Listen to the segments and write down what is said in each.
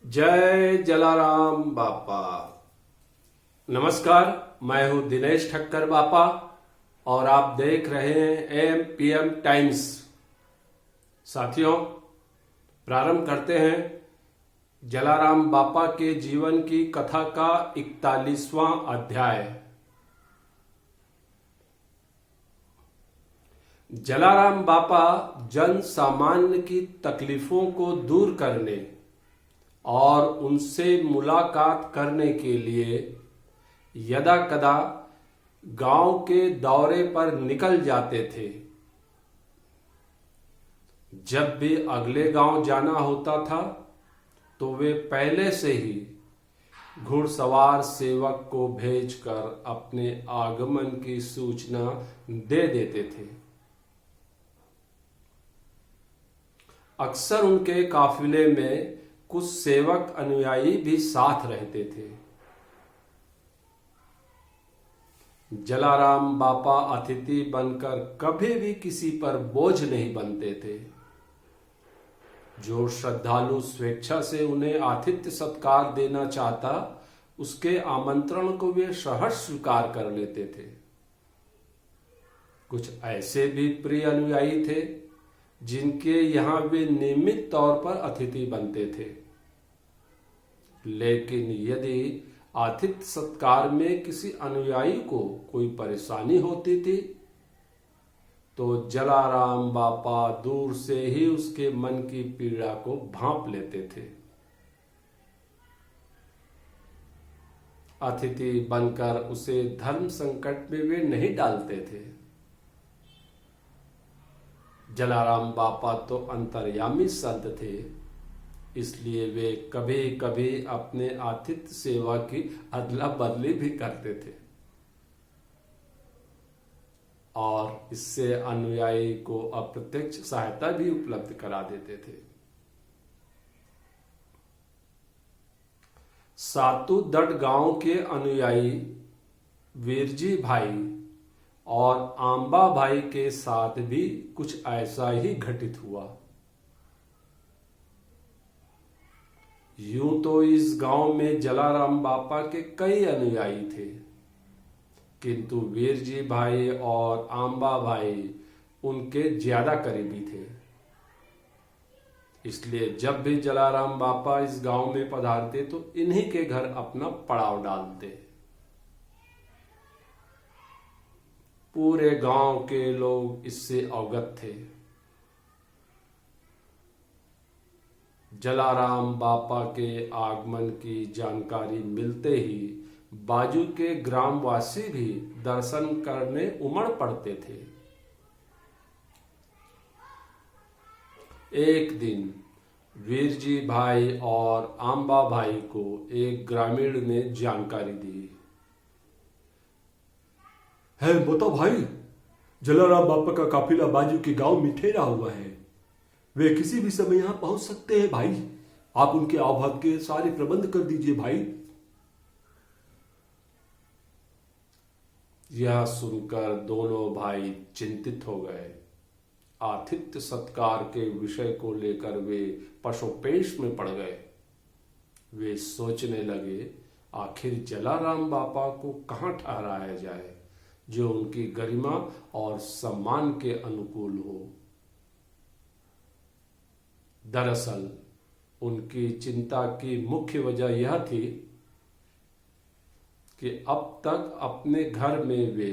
जय जलाराम बापा। नमस्कार, मैं हूं दिनेश ठक्कर बापा और आप देख रहे हैं एम टाइम्स। साथियों, प्रारंभ करते हैं जलाराम बापा के जीवन की कथा का 41वां अध्याय। जलाराम बापा जन सामान्य की तकलीफों को दूर करने और उनसे मुलाकात करने के लिए यदा कदा गांव के दौरे पर निकल जाते थे। जब भी अगले गांव जाना होता था तो वे पहले से ही घुड़सवार सेवक को भेजकर अपने आगमन की सूचना दे देते थे। अक्सर उनके काफिले में कुछ सेवक अनुयायी भी साथ रहते थे। जलाराम बापा अतिथि बनकर कभी भी किसी पर बोझ नहीं बनते थे। जो श्रद्धालु स्वेच्छा से उन्हें आतिथ्य सत्कार देना चाहता, उसके आमंत्रण को वे सहर्ष स्वीकार कर लेते थे। कुछ ऐसे भी प्रिय अनुयायी थे जिनके यहां वे नियमित तौर पर अतिथि बनते थे, लेकिन यदि आतिथ्य सत्कार में किसी अनुयायी को कोई परेशानी होती थी तो जलाराम बापा दूर से ही उसके मन की पीड़ा को भांप लेते थे। अतिथि बनकर उसे धर्म संकट में वे नहीं डालते थे। जलाराम बापा तो अंतर्यामी संत थे, इसलिए वे कभी कभी अपने आतिथ्य सेवा की अदला बदली भी करते थे और इससे अनुयायी को अप्रत्यक्ष सहायता भी उपलब्ध करा देते थे। सातूदड़ गांव के अनुयायी वीरजी भाई और आंबा भाई के साथ भी कुछ ऐसा ही घटित हुआ। यूं तो इस गांव में जलाराम बापा के कई अनुयायी थे, किंतु वीरजी भाई और आंबा भाई उनके ज्यादा करीबी थे। इसलिए जब भी जलाराम बापा इस गांव में पधारते तो इन्हीं के घर अपना पड़ाव डालते। पूरे गांव के लोग इससे अवगत थे। जलाराम बापा के आगमन की जानकारी मिलते ही बाजू के ग्रामवासी भी दर्शन करने उमड़ पड़ते थे। एक दिन वीरजी भाई और आंबा भाई को एक ग्रामीण ने जानकारी दी। है बता भाई, जलाराम बापा का काफिला बाजू के गांव में ठहरा हुआ है। वे किसी भी समय यहां पहुंच सकते हैं भाई। आप उनके आवागमन के सारे प्रबंध कर दीजिए भाई। यह सुनकर दोनों भाई चिंतित हो गए। आतिथ्य सत्कार के विषय को लेकर वे पशोपेश में पड़ गए। वे सोचने लगे, आखिर जलाराम बापा को कहां ठहराया जाए जो उनकी गरिमा और सम्मान के अनुकूल हो। दरअसल उनकी चिंता की मुख्य वजह यह थी कि अब तक अपने घर में वे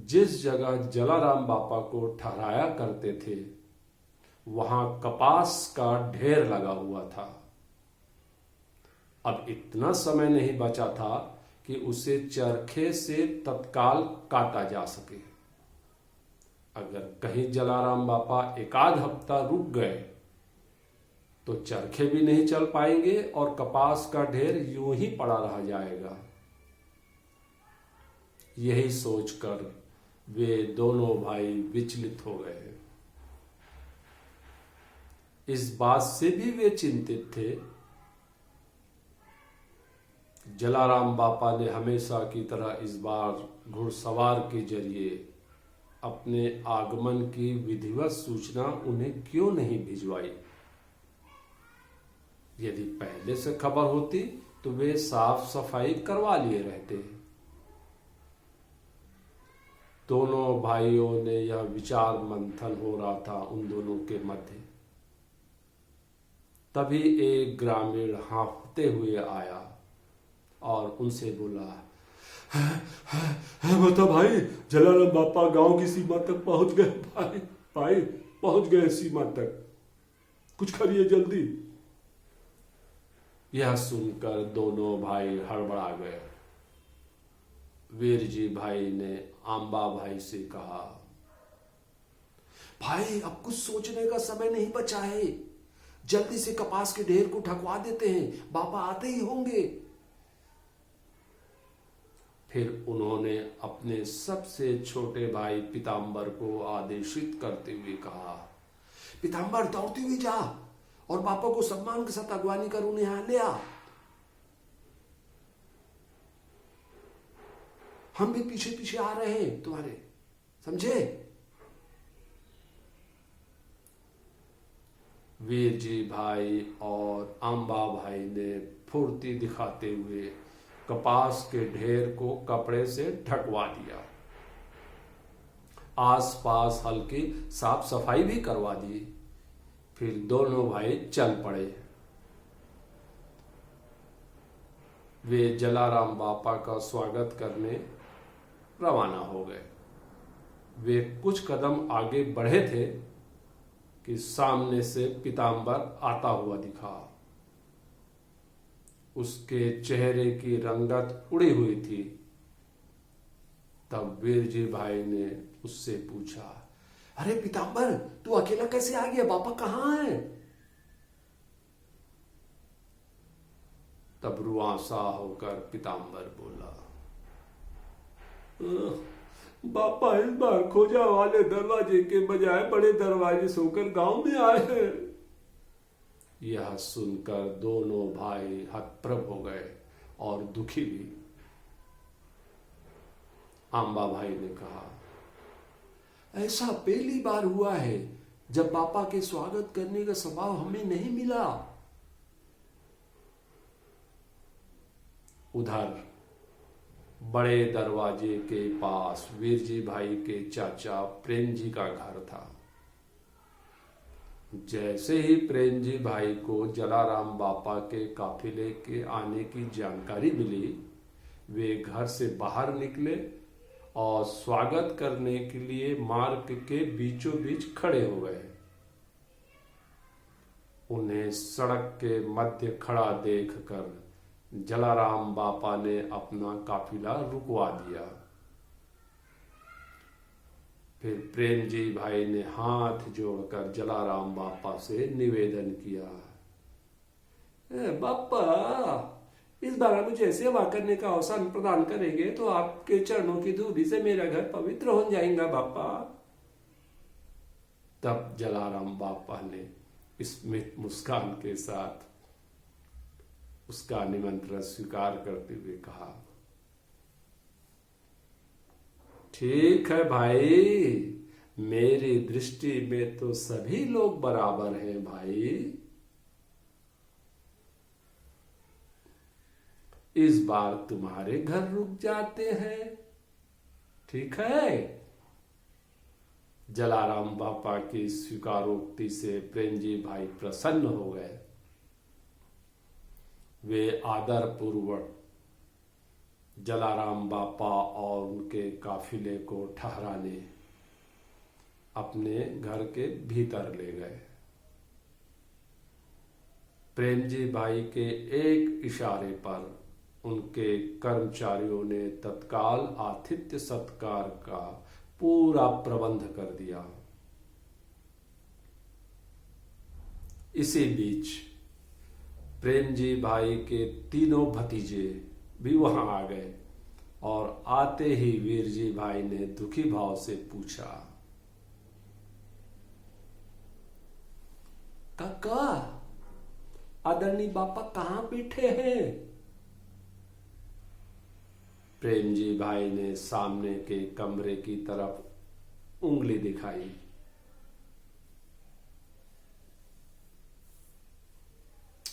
जिस जगह जलाराम बापा को ठहराया करते थे वहां कपास का ढेर लगा हुआ था। अब इतना समय नहीं बचा था कि उसे चरखे से तत्काल काटा जा सके। अगर कहीं जलाराम बापा एकाध हफ्ता रुक गए तो चरखे भी नहीं चल पाएंगे और कपास का ढेर यूं ही पड़ा रह जाएगा। यही सोचकर वे दोनों भाई विचलित हो गए। इस बात से भी वे चिंतित थे। जलाराम बापा ने हमेशा की तरह इस बार घुड़सवार के जरिए अपने आगमन की विधिवत सूचना उन्हें क्यों नहीं भिजवाई। यदि पहले से खबर होती तो वे साफ सफाई करवा लिए रहते। दोनों भाइयों ने यह विचार मंथन हो रहा था उन दोनों के मध्य। तभी एक ग्रामीण हाँफते हुए आया और उनसे बोला, बता भाई, जलाराम बापा गांव की सीमा तक पहुंच गए। भाई पहुंच गए सीमा तक, कुछ करिए जल्दी। यह सुनकर दोनों भाई हड़बड़ा गए। वीर जी भाई ने आंबा भाई से कहा, भाई अब कुछ सोचने का समय नहीं बचा है, जल्दी से कपास के ढेर को ढकवा देते हैं, बाबा आते ही होंगे। फिर उन्होंने अपने सबसे छोटे भाई पीताम्बर को आदेशित करते हुए कहा, पीताम्बर दौड़ती हुई जा और बापा को सम्मान के साथ अगवानी कर उन्हें यहां ले आ। हम भी पीछे पीछे आ रहे हैं तुम्हारे, समझे? वीर जी भाई और आंबा भाई ने फुर्ती दिखाते हुए कपास के ढेर को कपड़े से ढकवा दिया। आसपास हल्की साफ सफाई भी करवा दी। फिर दोनों भाई चल पड़े। वे जलाराम बापा का स्वागत करने रवाना हो गए। वे कुछ कदम आगे बढ़े थे कि सामने से पीताम्बर आता हुआ दिखा। उसके चेहरे की रंगत उड़ी हुई थी। तब वीर जी भाई ने उससे पूछा, अरे पीताम्बर, तू अकेला कैसे आ गया? बापा कहाँ है? तब रुआंसा होकर पीताम्बर बोला, बापा इस बार खोजा वाले दरवाजे के बजाय बड़े दरवाजे से होकर गांव में आए हैं। यह सुनकर दोनों भाई हतप्रभ हो गए और दुखी भी। आंबा भाई ने कहा, ऐसा पहली बार हुआ है जब बापा के स्वागत करने का स्वभाव हमें नहीं मिला। उधर बड़े दरवाजे के पास वीर जी भाई के चाचा प्रेम जी का घर था। जैसे ही प्रेम जी भाई को जलाराम बापा के काफिले के आने की जानकारी मिली, वे घर से बाहर निकले और स्वागत करने के लिए मार्ग के बीचों बीच खड़े हो गए। उन्हें सड़क के मध्य खड़ा देखकर जलाराम बापा ने अपना काफिला रुकवा दिया। फिर प्रेम जी भाई ने हाथ जोड़कर जलाराम बापा से निवेदन किया, बापा, इस बार मुझे सेवा करने का अवसर प्रदान करेंगे तो आपके चरणों की धूली से मेरा घर पवित्र हो जाएगा बापा। तब जलाराम बापा ने स्मित मुस्कान के साथ उसका निमंत्रण स्वीकार करते हुए कहा, ठीक है भाई, मेरी दृष्टि में तो सभी लोग बराबर हैं भाई। इस बार तुम्हारे घर रुक जाते हैं, ठीक है? जलाराम बापा की स्वीकारोक्ति से प्रेम जी भाई प्रसन्न हो गए। वे आदर पूर्वक जलाराम बापा और उनके काफिले को ठहराने अपने घर के भीतर ले गए। प्रेम जी भाई के एक इशारे पर उनके कर्मचारियों ने तत्काल आतिथ्य सत्कार का पूरा प्रबंध कर दिया। इसी बीच प्रेम जी भाई के तीनों भतीजे भी वहां आ गए और आते ही वीर जी भाई ने दुखी भाव से पूछा, काका, आदरणीय बापा कहां बैठे हैं? प्रेम जी भाई ने सामने के कमरे की तरफ उंगली दिखाई।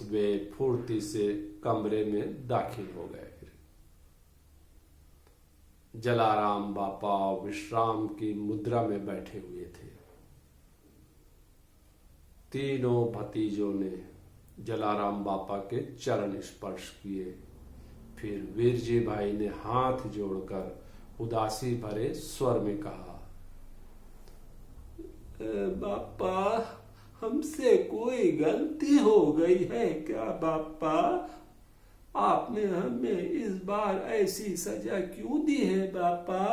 वे फुर्ती से कमरे में दाखिल हो गए। जलाराम बापा विश्राम की मुद्रा में बैठे हुए थे। तीनों भतीजों ने जलाराम बापा के चरण स्पर्श किए। फिर वीरजी भाई ने हाथ जोड़कर उदासी भरे स्वर में कहा, बापा, हमसे कोई गलती हो गई है क्या बापा? आपने हमें इस बार ऐसी सजा क्यों दी है बापा?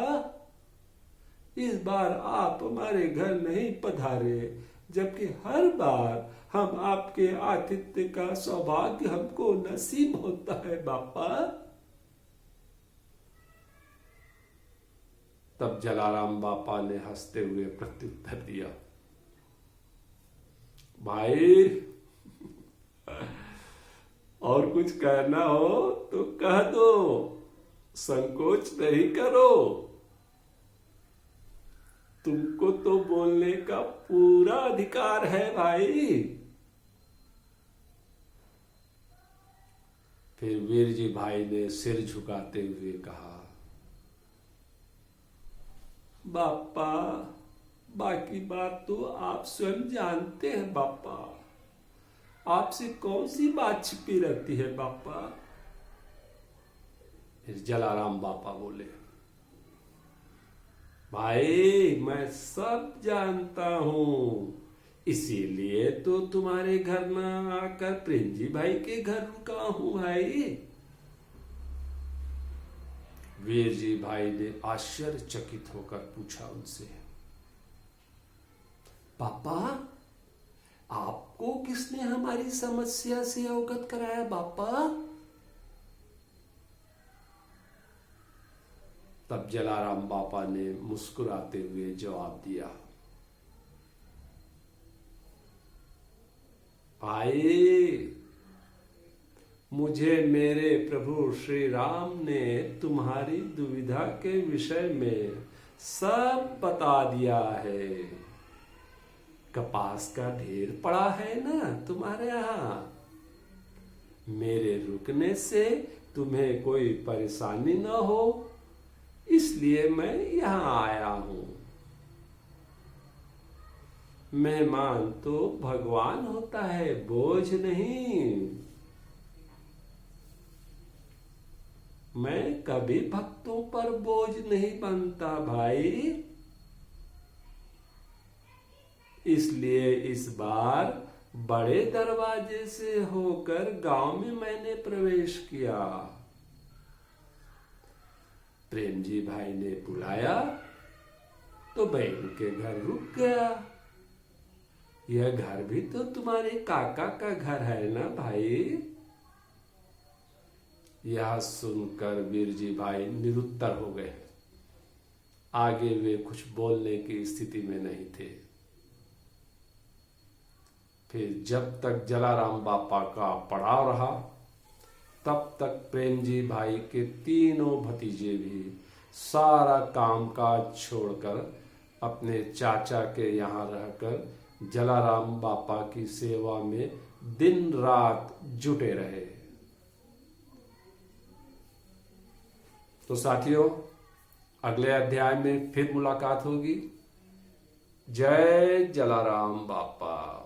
इस बार आप हमारे घर नहीं पधारे, जबकि हर बार हम आपके आतिथ्य का सौभाग्य हमको नसीब होता है बापा। तब जलाराम बापा ने हंसते हुए प्रत्युत्तर दिया, भाई, और कुछ कहना हो तो कह दो, संकोच नहीं करो। तुमको तो बोलने का पूरा अधिकार है भाई। फिर वीरजी भाई ने सिर झुकाते हुए कहा, बापा, बाकी बात तो आप स्वयं जानते हैं बापा। आपसे कौन सी बात छिपी रहती है बापा? फिर जलाराम बापा बोले, भाई, मैं सब जानता हूं, इसीलिए तो तुम्हारे घर में आकर प्रेम जी भाई के घर रुका हूं भाई। वीरजी भाई ने आश्चर्यचकित होकर पूछा उनसे, पापा, आपको किसने हमारी समस्या से अवगत कराया बापा? तब जलाराम बापा ने मुस्कुराते हुए जवाब दिया, भाई, मुझे मेरे प्रभु श्री राम ने तुम्हारी दुविधा के विषय में सब बता दिया है। कपास का ढेर पड़ा है ना तुम्हारे यहां। मेरे रुकने से तुम्हें कोई परेशानी न हो, इसलिए मैं यहां आया हूं। मेहमान तो भगवान होता है, बोझ नहीं। मैं कभी भक्तों पर बोझ नहीं बनता भाई। इसलिए इस बार बड़े दरवाजे से होकर गांव में मैंने प्रवेश किया। प्रेम जी भाई ने बुलाया तो मैं उनके घर रुक गया। यह घर भी तो तुम्हारे काका का घर है ना भाई? यह सुनकर वीरजी भाई निरुत्तर हो गए। आगे वे कुछ बोलने की स्थिति में नहीं थे। फिर जब तक जलाराम बापा का पड़ाव रहा, तब तक प्रेम जी भाई के तीनों भतीजे भी सारा कामकाज छोड़कर अपने चाचा के यहाँ रहकर जलाराम बापा की सेवा में दिन रात जुटे रहे। तो साथियों, अगले अध्याय में फिर मुलाकात होगी। जय जलाराम बापा।